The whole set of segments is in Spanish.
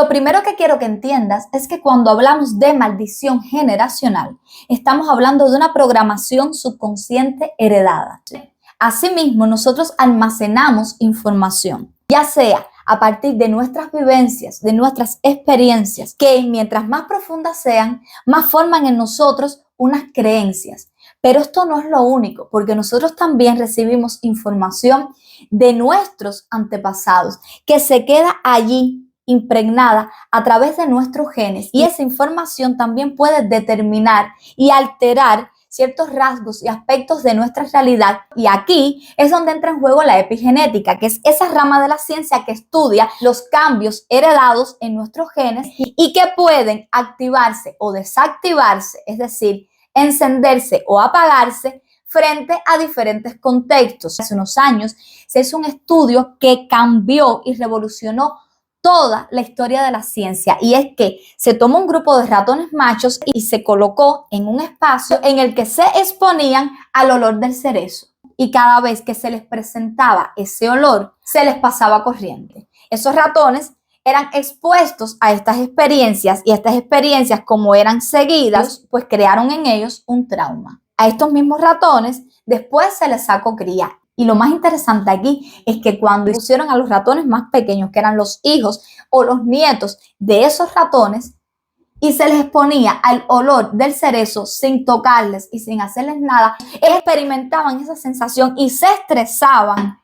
Lo primero que quiero que entiendas es que cuando hablamos de maldición generacional, estamos hablando de una programación subconsciente heredada. Asimismo, nosotros almacenamos información, ya sea a partir de nuestras vivencias, de nuestras experiencias, que mientras más profundas sean, más forman en nosotros unas creencias. Pero esto no es lo único, porque nosotros también recibimos información de nuestros antepasados, que se queda allí impregnada a través de nuestros genes, y esa información también puede determinar y alterar ciertos rasgos y aspectos de nuestra realidad. Y aquí es donde entra en juego la epigenética, que es esa rama de la ciencia que estudia los cambios heredados en nuestros genes y que pueden activarse o desactivarse, es decir, encenderse o apagarse frente a diferentes contextos. Hace unos años se hizo un estudio que cambió y revolucionó toda la historia de la ciencia, y es que se tomó un grupo de ratones machos y se colocó en un espacio en el que se exponían al olor del cerezo, y cada vez que se les presentaba ese olor se les pasaba corriente. Esos ratones eran expuestos a estas experiencias, y estas experiencias, como eran seguidas, pues crearon en ellos un trauma. A estos mismos ratones después se les sacó cría. Y lo más interesante aquí es que cuando pusieron a los ratones más pequeños, que eran los hijos o los nietos de esos ratones, y se les exponía al olor del cerezo sin tocarles y sin hacerles nada, experimentaban esa sensación y se estresaban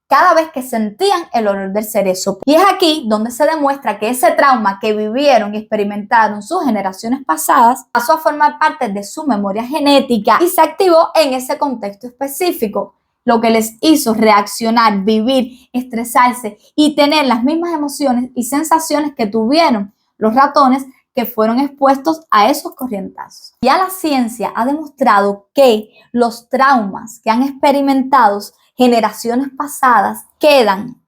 cada vez que sentían el olor del cerezo. Y es aquí donde se demuestra que ese trauma que vivieron y experimentaron sus generaciones pasadas pasó a formar parte de su memoria genética y se activó en ese contexto específico, lo que les hizo reaccionar, vivir, estresarse y tener las mismas emociones y sensaciones que tuvieron los ratones que fueron expuestos a esos corrientazos. Ya la ciencia ha demostrado que los traumas que han experimentado generaciones pasadas quedan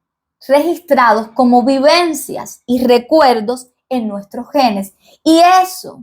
registrados como vivencias y recuerdos en nuestros genes, y eso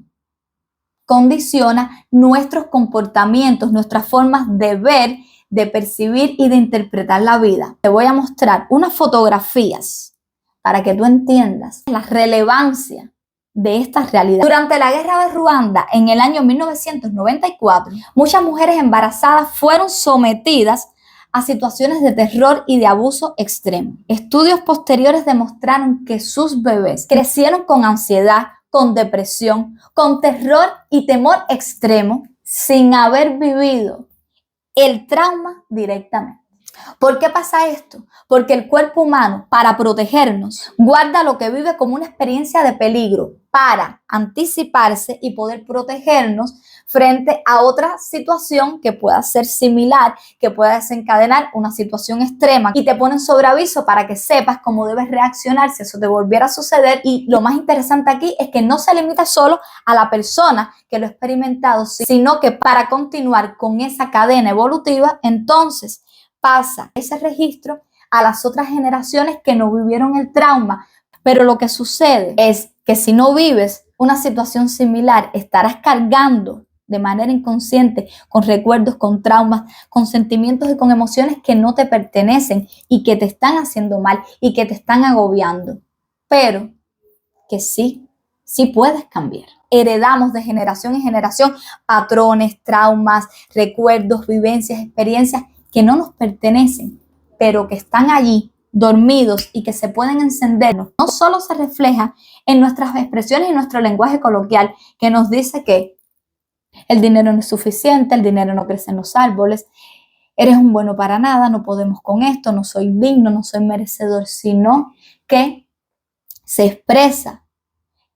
condiciona nuestros comportamientos, nuestras formas de ver, de percibir y de interpretar la vida. Te voy a mostrar unas fotografías para que tú entiendas la relevancia de esta realidad. Durante la guerra de Ruanda, en el año 1994, muchas mujeres embarazadas fueron sometidas a situaciones de terror y de abuso extremo. Estudios posteriores demostraron que sus bebés crecieron con ansiedad, con depresión, con terror y temor extremo, sin haber vivido el trauma directamente. ¿Por qué pasa esto? Porque el cuerpo humano, para protegernos, guarda lo que vive como una experiencia de peligro para anticiparse y poder protegernos frente a otra situación que pueda ser similar, que pueda desencadenar una situación extrema, y te ponen sobre aviso para que sepas cómo debes reaccionar si eso te volviera a suceder. Y lo más interesante aquí es que no se limita solo a la persona que lo ha experimentado, sino que para continuar con esa cadena evolutiva, entonces pasa ese registro a las otras generaciones que no vivieron el trauma. Pero lo que sucede es que si no vives una situación similar, estarás cargando de manera inconsciente con recuerdos, con traumas, con sentimientos y con emociones que no te pertenecen y que te están haciendo mal y que te están agobiando. Pero que sí puedes cambiar. Heredamos de generación en generación patrones, traumas, recuerdos, vivencias, experiencias que no nos pertenecen, pero que están allí dormidos y que se pueden encender. No solo se refleja en nuestras expresiones y nuestro lenguaje coloquial, que nos dice que el dinero no es suficiente, el dinero no crece en los árboles, eres un bueno para nada, no podemos con esto, no soy digno, no soy merecedor, sino que se expresa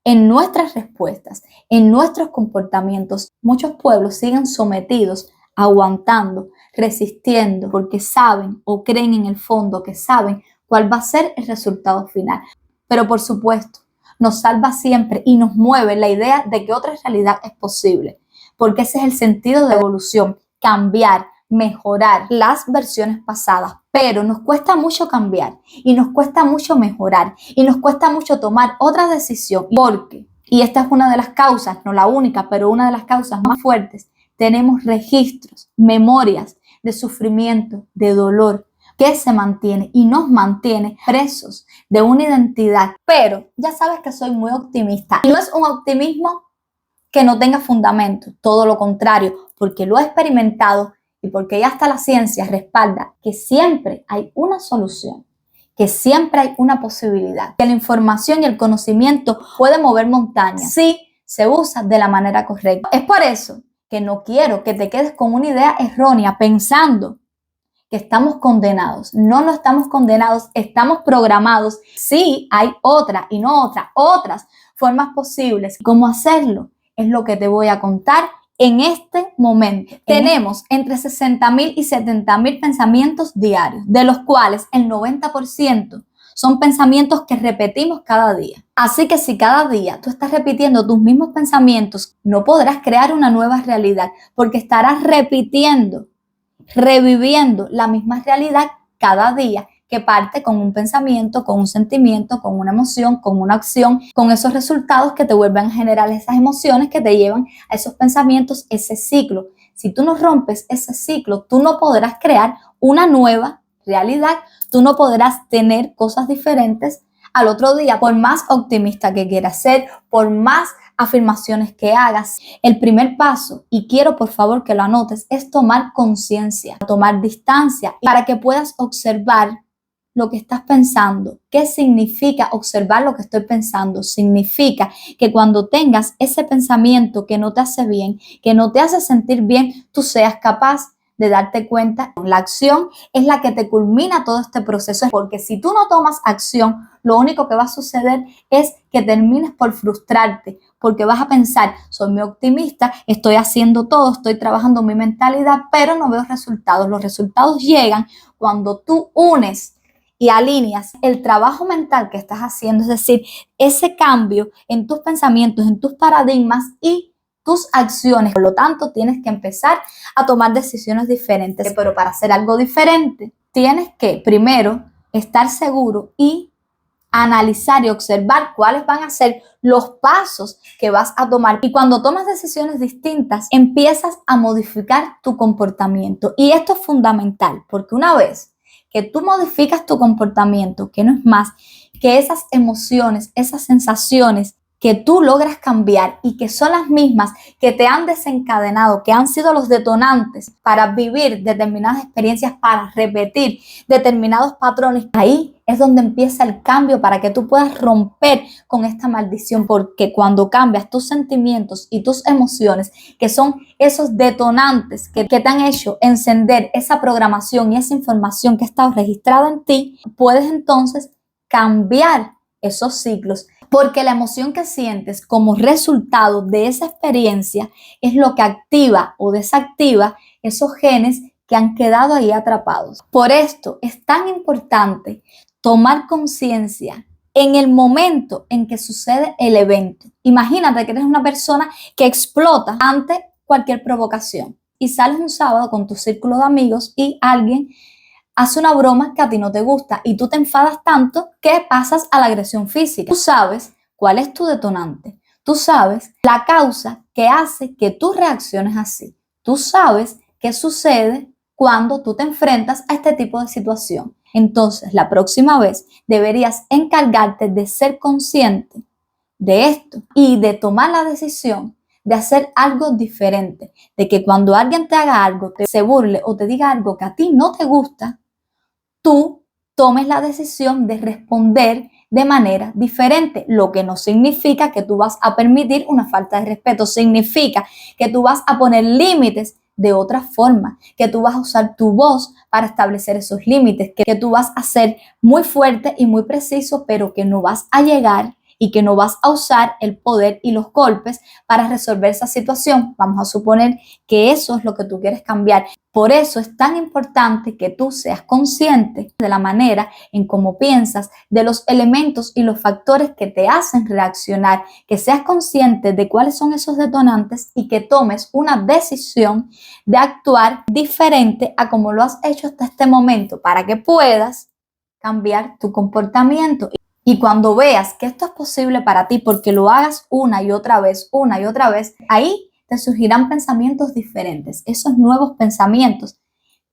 en nuestras respuestas, en nuestros comportamientos. Muchos pueblos siguen sometidos, aguantando, resistiendo, porque saben o creen en el fondo que saben cuál va a ser el resultado final. Pero por supuesto, nos salva siempre y nos mueve la idea de que otra realidad es posible, porque ese es el sentido de evolución, cambiar, mejorar las versiones pasadas. Pero nos cuesta mucho cambiar y nos cuesta mucho mejorar y nos cuesta mucho tomar otra decisión, porque, y esta es una de las causas, no la única, pero una de las causas más fuertes, tenemos registros, memorias de sufrimiento, de dolor, que se mantiene y nos mantiene presos de una identidad. Pero ya sabes que soy muy optimista. Y no es un optimismo que no tenga fundamento, todo lo contrario, porque lo he experimentado y porque ya hasta la ciencia respalda que siempre hay una solución, que siempre hay una posibilidad, que la información y el conocimiento pueden mover montañas si se usa de la manera correcta. Es por eso que no quiero que te quedes con una idea errónea pensando que estamos condenados. No, no estamos condenados, estamos programados. Sí, hay otra y no otra, otras formas posibles. ¿Cómo hacerlo? Es lo que te voy a contar en este momento. Tenemos entre 60.000 y 70.000 pensamientos diarios, de los cuales el 90% son pensamientos que repetimos cada día. Así que si cada día tú estás repitiendo tus mismos pensamientos, no podrás crear una nueva realidad porque estarás repitiendo, reviviendo la misma realidad cada día, que parte con un pensamiento, con un sentimiento, con una emoción, con una acción, con esos resultados que te vuelven a generar esas emociones que te llevan a esos pensamientos, ese ciclo. Si tú no rompes ese ciclo, tú no podrás crear una nueva realidad, tú no podrás tener cosas diferentes al otro día, por más optimista que quieras ser, por más afirmaciones que hagas. El primer paso, y quiero por favor que lo anotes, es tomar conciencia, tomar distancia para que puedas observar lo que estás pensando. ¿Qué significa observar lo que estoy pensando? Significa que cuando tengas ese pensamiento que no te hace bien, que no te hace sentir bien, tú seas capaz de darte cuenta. La acción es la que te culmina todo este proceso, porque si tú no tomas acción, lo único que va a suceder es que termines por frustrarte, porque vas a pensar, soy muy optimista, estoy haciendo todo, estoy trabajando mi mentalidad, pero no veo resultados. Los resultados llegan cuando tú unes y alineas el trabajo mental que estás haciendo, es decir, ese cambio en tus pensamientos, en tus paradigmas y tus acciones. Por lo tanto, tienes que empezar a tomar decisiones diferentes. Pero para hacer algo diferente, tienes que primero estar seguro y analizar y observar cuáles van a ser los pasos que vas a tomar. Y cuando tomas decisiones distintas, empiezas a modificar tu comportamiento. Y esto es fundamental, porque una vez que tú modificas tu comportamiento, que no es más que esas emociones, esas sensaciones que tú logras cambiar y que son las mismas que te han desencadenado, que han sido los detonantes para vivir determinadas experiencias, para repetir determinados patrones, ahí es donde empieza el cambio para que tú puedas romper con esta maldición, porque cuando cambias tus sentimientos y tus emociones, que son esos detonantes que te han hecho encender esa programación y esa información que ha estado registrada en ti, puedes entonces cambiar esos ciclos, porque la emoción que sientes como resultado de esa experiencia es lo que activa o desactiva esos genes que han quedado ahí atrapados. Por esto es tan importante tomar conciencia en el momento en que sucede el evento. Imagínate que eres una persona que explota ante cualquier provocación y sales un sábado con tu círculo de amigos y alguien hace una broma que a ti no te gusta y tú te enfadas tanto que pasas a la agresión física. Tú sabes cuál es tu detonante. Tú sabes la causa que hace que tú reacciones así. Tú sabes qué sucede cuando tú te enfrentas a este tipo de situación. Entonces, la próxima vez deberías encargarte de ser consciente de esto y de tomar la decisión de hacer algo diferente. De que cuando alguien te haga algo, se burle o te diga algo que a ti no te gusta, tú tomes la decisión de responder de manera diferente, lo que no significa que tú vas a permitir una falta de respeto, significa que tú vas a poner límites de otra forma, que tú vas a usar tu voz para establecer esos límites, que tú vas a ser muy fuerte y muy preciso, pero que no vas a llegar y que no vas a usar el poder y los golpes para resolver esa situación. Vamos a suponer que eso es lo que tú quieres cambiar. Por eso es tan importante que tú seas consciente de la manera en cómo piensas, de los elementos y los factores que te hacen reaccionar, que seas consciente de cuáles son esos detonantes y que tomes una decisión de actuar diferente a como lo has hecho hasta este momento para que puedas cambiar tu comportamiento. Y cuando veas que esto es posible para ti porque lo hagas una y otra vez, ahí te surgirán pensamientos diferentes. Esos nuevos pensamientos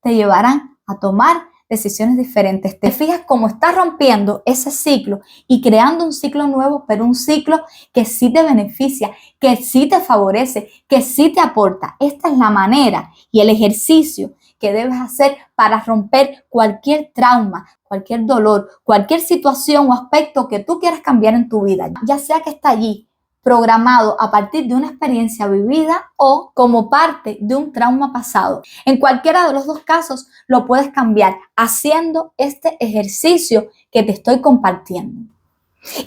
te llevarán a tomar decisiones diferentes. Te fijas cómo estás rompiendo ese ciclo y creando un ciclo nuevo, pero un ciclo que sí te beneficia, que sí te favorece, que sí te aporta. Esta es la manera y el ejercicio que debes hacer para romper cualquier trauma, cualquier dolor, cualquier situación o aspecto que tú quieras cambiar en tu vida, ya sea que está allí programado a partir de una experiencia vivida o como parte de un trauma pasado. En cualquiera de los dos casos lo puedes cambiar haciendo este ejercicio que te estoy compartiendo.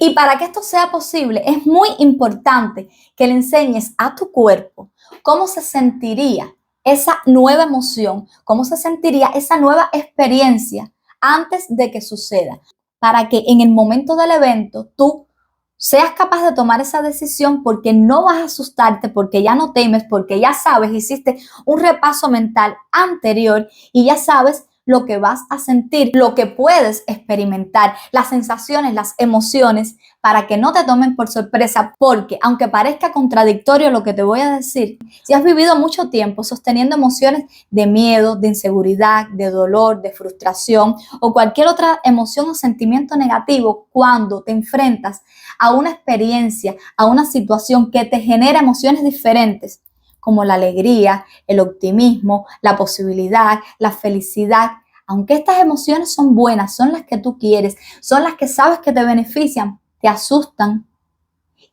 Y para que esto sea posible, es muy importante que le enseñes a tu cuerpo cómo se sentiría esa nueva emoción, cómo se sentiría esa nueva experiencia antes de que suceda, para que en el momento del evento tú seas capaz de tomar esa decisión porque no vas a asustarte, porque ya no temes, porque ya sabes, hiciste un repaso mental anterior y ya sabes lo que vas a sentir, lo que puedes experimentar, las sensaciones, las emociones, para que no te tomen por sorpresa, porque aunque parezca contradictorio lo que te voy a decir, si has vivido mucho tiempo sosteniendo emociones de miedo, de inseguridad, de dolor, de frustración o cualquier otra emoción o sentimiento negativo, cuando te enfrentas a una experiencia, a una situación que te genera emociones diferentes, como la alegría, el optimismo, la posibilidad, la felicidad. Aunque estas emociones son buenas, son las que tú quieres, son las que sabes que te benefician, te asustan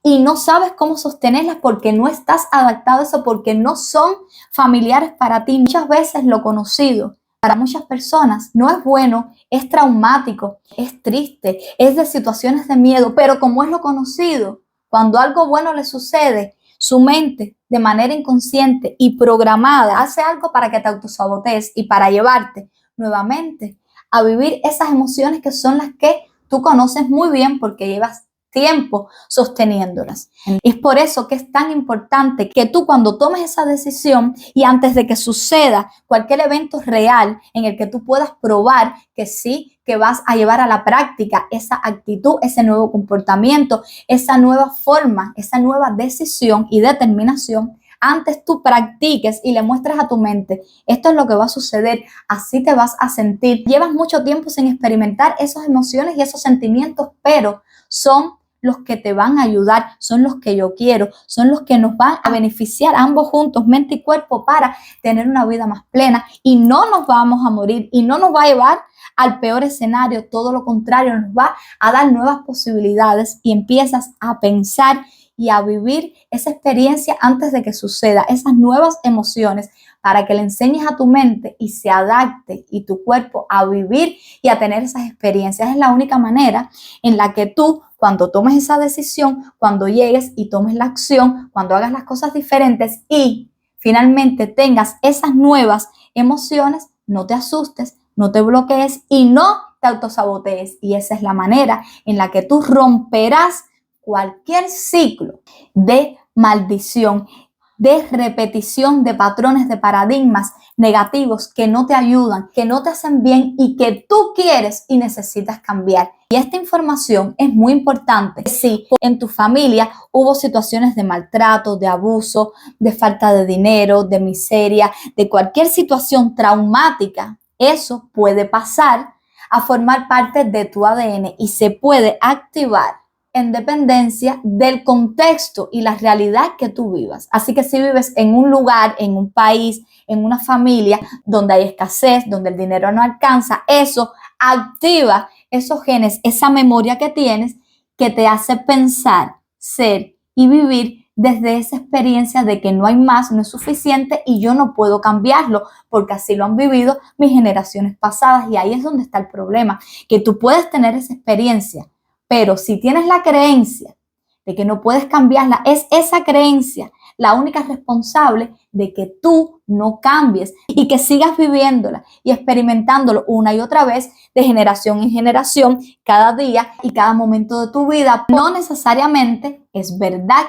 y no sabes cómo sostenerlas porque no estás adaptado a eso, porque no son familiares para ti. Muchas veces lo conocido para muchas personas no es bueno, es traumático, es triste, es de situaciones de miedo, pero como es lo conocido, cuando algo bueno le sucede, su mente de manera inconsciente y programada hace algo para que te autosabotees y para llevarte nuevamente a vivir esas emociones que son las que tú conoces muy bien porque llevas tiempo sosteniéndolas. Es por eso que es tan importante que tú cuando tomes esa decisión y antes de que suceda cualquier evento real en el que tú puedas probar que sí, que vas a llevar a la práctica esa actitud, ese nuevo comportamiento, esa nueva forma, esa nueva decisión y determinación, antes tú practiques y le muestres a tu mente, esto es lo que va a suceder, así te vas a sentir. Llevas mucho tiempo sin experimentar esas emociones y esos sentimientos, pero son los que te van a ayudar, son los que yo quiero, son los que nos van a beneficiar ambos juntos, mente y cuerpo, para tener una vida más plena y no nos vamos a morir y no nos va a llevar al peor escenario, todo lo contrario, nos va a dar nuevas posibilidades y empiezas a pensar y a vivir esa experiencia antes de que suceda, esas nuevas emociones, para que le enseñes a tu mente y se adapte y tu cuerpo a vivir y a tener esas experiencias. Es la única manera en la que tú, cuando tomes esa decisión, cuando llegues y tomes la acción, cuando hagas las cosas diferentes y finalmente tengas esas nuevas emociones, no te asustes, no te bloquees y no te autosabotees. Y esa es la manera en la que tú romperás cualquier ciclo de maldición, de repetición de patrones, de paradigmas negativos que no te ayudan, que no te hacen bien y que tú quieres y necesitas cambiar. Y esta información es muy importante. Si en tu familia hubo situaciones de maltrato, de abuso, de falta de dinero, de miseria, de cualquier situación traumática, eso puede pasar a formar parte de tu ADN y se puede activar en dependencia del contexto y la realidad que tú vivas. Así que si vives en un lugar, en un país, en una familia donde hay escasez, donde el dinero no alcanza, eso activa esos genes, esa memoria que tienes que te hace pensar, ser y vivir desde esa experiencia de que no hay más, no es suficiente y yo no puedo cambiarlo porque así lo han vivido mis generaciones pasadas. Y ahí es donde está el problema, que tú puedes tener esa experiencia, pero si tienes la creencia de que no puedes cambiarla, es esa creencia la única responsable de que tú no cambies y que sigas viviéndola y experimentándolo una y otra vez de generación en generación, cada día y cada momento de tu vida. No necesariamente es verdad,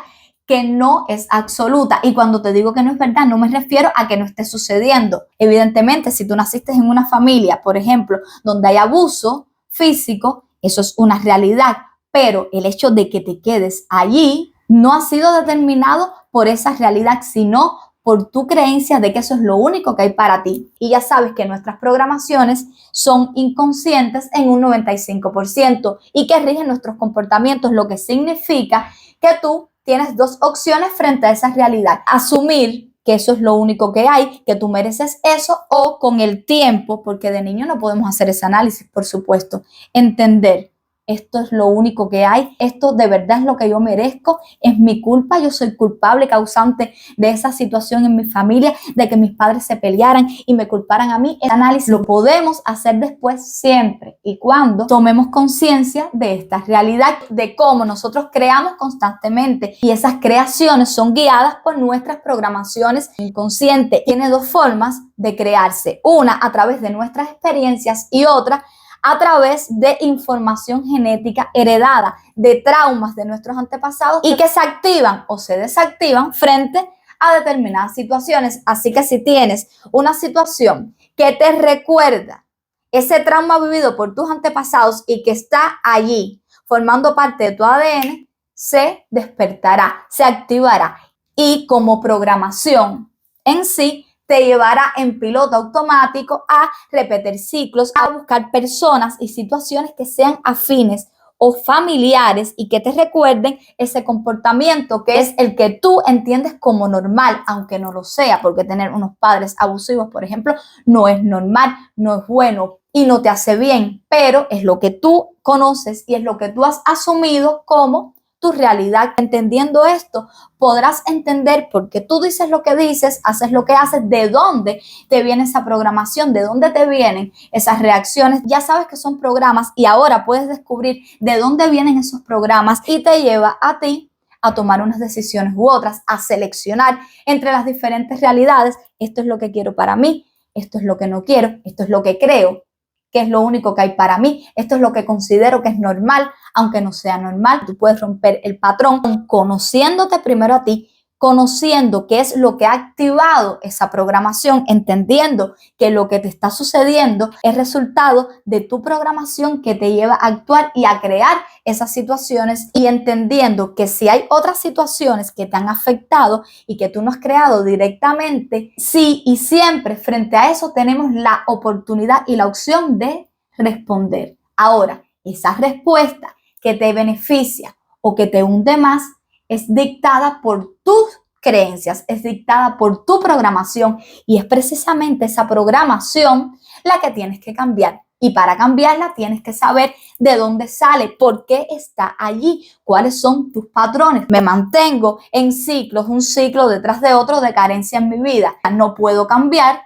que no es absoluta. Y cuando te digo que no es verdad, no me refiero a que no esté sucediendo. Evidentemente, si tú naciste en una familia, por ejemplo, donde hay abuso físico, eso es una realidad, pero el hecho de que te quedes allí no ha sido determinado por esa realidad, sino por tu creencia de que eso es lo único que hay para ti. Y ya sabes que nuestras programaciones son inconscientes en un 95% y que rigen nuestros comportamientos, lo que significa que tú tienes dos opciones frente a esa realidad. Asumir que eso es lo único que hay, que tú mereces eso, o con el tiempo, porque de niño no podemos hacer ese análisis, por supuesto, entender. Esto es lo único que hay, esto de verdad es lo que yo merezco, es mi culpa, yo soy culpable, causante de esa situación en mi familia, de que mis padres se pelearan y me culparan a mí. El análisis lo podemos hacer después siempre y cuando tomemos conciencia de esta realidad, de cómo nosotros creamos constantemente y esas creaciones son guiadas por nuestras programaciones inconscientes. Tiene dos formas de crearse, una a través de nuestras experiencias y otra a través de información genética heredada, de traumas de nuestros antepasados y que se activan o se desactivan frente a determinadas situaciones. Así que si tienes una situación que te recuerda ese trauma vivido por tus antepasados y que está allí formando parte de tu ADN, se despertará, se activará y como programación en sí, te llevará en piloto automático a repetir ciclos, a buscar personas y situaciones que sean afines o familiares y que te recuerden ese comportamiento que es el que tú entiendes como normal, aunque no lo sea, porque tener unos padres abusivos, por ejemplo, no es normal, no es bueno y no te hace bien, pero es lo que tú conoces y es lo que tú has asumido como tu realidad. Entendiendo esto, podrás entender por qué tú dices lo que dices, haces lo que haces, de dónde te viene esa programación, de dónde te vienen esas reacciones. Ya sabes que son programas y ahora puedes descubrir de dónde vienen esos programas y te lleva a ti a tomar unas decisiones u otras, a seleccionar entre las diferentes realidades. Esto es lo que quiero para mí, esto es lo que no quiero, esto es lo que creo que es lo único que hay para mí, esto es lo que considero que es normal, aunque no sea normal. Tú puedes romper el patrón conociéndote primero a ti, conociendo qué es lo que ha activado esa programación, entendiendo que lo que te está sucediendo es resultado de tu programación que te lleva a actuar y a crear esas situaciones, y entendiendo que si hay otras situaciones que te han afectado y que tú no has creado directamente, sí y siempre frente a eso tenemos la oportunidad y la opción de responder. Ahora, esa respuesta que te beneficia o que te hunde más es dictada por tus creencias, es dictada por tu programación y es precisamente esa programación la que tienes que cambiar. Y para cambiarla tienes que saber de dónde sale, por qué está allí, cuáles son tus patrones. Me mantengo en ciclos, un ciclo detrás de otro de carencia en mi vida. No puedo cambiar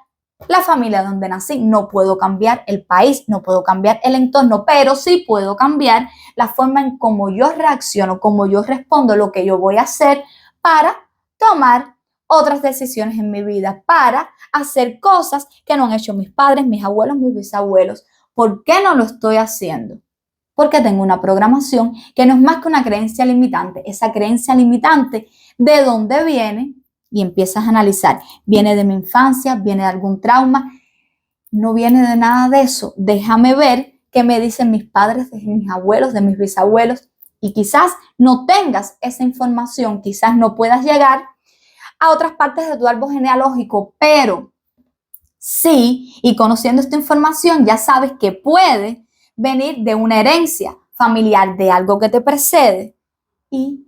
la familia donde nací, no puedo cambiar el país, no puedo cambiar el entorno, pero sí puedo cambiar la forma en cómo yo reacciono, cómo yo respondo, lo que yo voy a hacer para tomar otras decisiones en mi vida, para hacer cosas que no han hecho mis padres, mis abuelos, mis bisabuelos. ¿Por qué no lo estoy haciendo? Porque tengo una programación que no es más que una creencia limitante. Esa creencia limitante, ¿de dónde viene? Y empiezas a analizar, ¿viene de mi infancia? ¿Viene de algún trauma? No viene de nada de eso. Déjame ver qué me dicen mis padres, de mis abuelos, de mis bisabuelos. Y quizás no tengas esa información, quizás no puedas llegar a otras partes de tu árbol genealógico, pero sí, y conociendo esta información ya sabes que puede venir de una herencia familiar, de algo que te precede y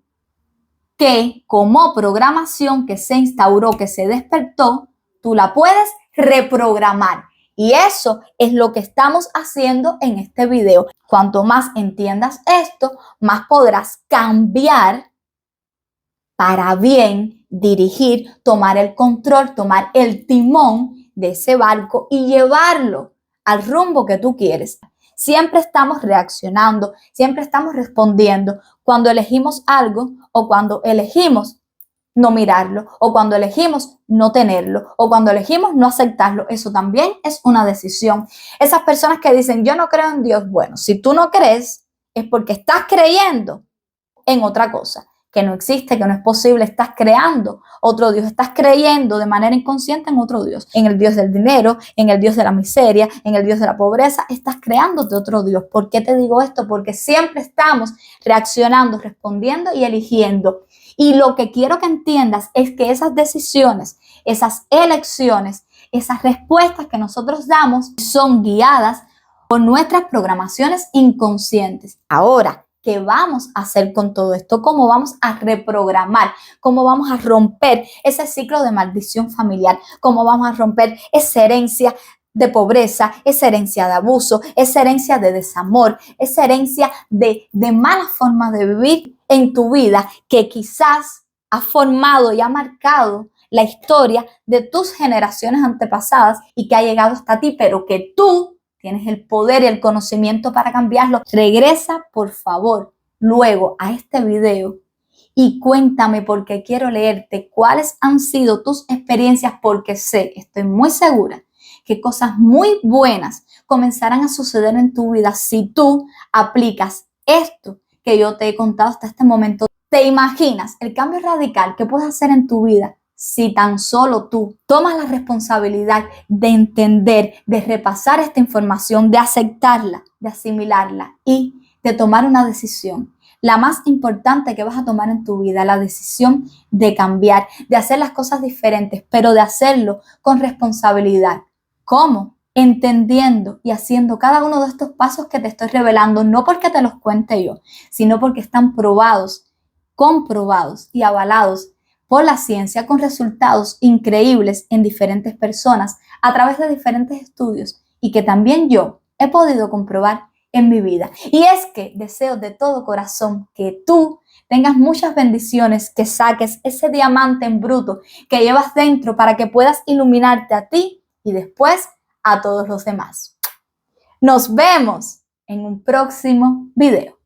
que como programación que se instauró, que se despertó, tú la puedes reprogramar. Y eso es lo que estamos haciendo en este video. Cuanto más entiendas esto, más podrás cambiar para bien, dirigir, tomar el control, tomar el timón de ese barco y llevarlo al rumbo que tú quieres. Siempre estamos reaccionando, siempre estamos respondiendo cuando elegimos algo o cuando elegimos no mirarlo o cuando elegimos no tenerlo o cuando elegimos no aceptarlo. Eso también es una decisión. Esas personas que dicen yo no creo en Dios, bueno, si tú no crees es porque estás creyendo en otra cosa que no existe, que no es posible. Estás creando otro Dios, estás creyendo de manera inconsciente en otro Dios, en el Dios del dinero, en el Dios de la miseria, en el Dios de la pobreza. Estás creándote otro Dios. ¿Por qué te digo esto? Porque siempre estamos reaccionando, respondiendo y eligiendo. Y lo que quiero que entiendas es que esas decisiones, esas elecciones, esas respuestas que nosotros damos son guiadas por nuestras programaciones inconscientes. Ahora, ¿qué vamos a hacer con todo esto? ¿Cómo vamos a reprogramar? ¿Cómo vamos a romper ese ciclo de maldición familiar? ¿Cómo vamos a romper esa herencia de pobreza, esa herencia de abuso, esa herencia de desamor, esa herencia de mala forma de vivir en tu vida que quizás ha formado y ha marcado la historia de tus generaciones antepasadas y que ha llegado hasta ti, pero que tú tienes el poder y el conocimiento para cambiarlo? Regresa, por favor, luego a este video y cuéntame, porque quiero leerte cuáles han sido tus experiencias, porque sé, estoy muy segura que cosas muy buenas comenzarán a suceder en tu vida si tú aplicas esto que yo te he contado hasta este momento. ¿Te imaginas el cambio radical que puedes hacer en tu vida si tan solo tú tomas la responsabilidad de entender, de repasar esta información, de aceptarla, de asimilarla y de tomar una decisión? La más importante que vas a tomar en tu vida, la decisión de cambiar, de hacer las cosas diferentes, pero de hacerlo con responsabilidad. ¿Cómo? Entendiendo y haciendo cada uno de estos pasos que te estoy revelando, no porque te los cuente yo, sino porque están probados, comprobados y avalados por la ciencia, con resultados increíbles en diferentes personas a través de diferentes estudios, y que también yo he podido comprobar en mi vida. Y es que deseo de todo corazón que tú tengas muchas bendiciones, que saques ese diamante en bruto que llevas dentro para que puedas iluminarte a ti y después a todos los demás. Nos vemos en un próximo video.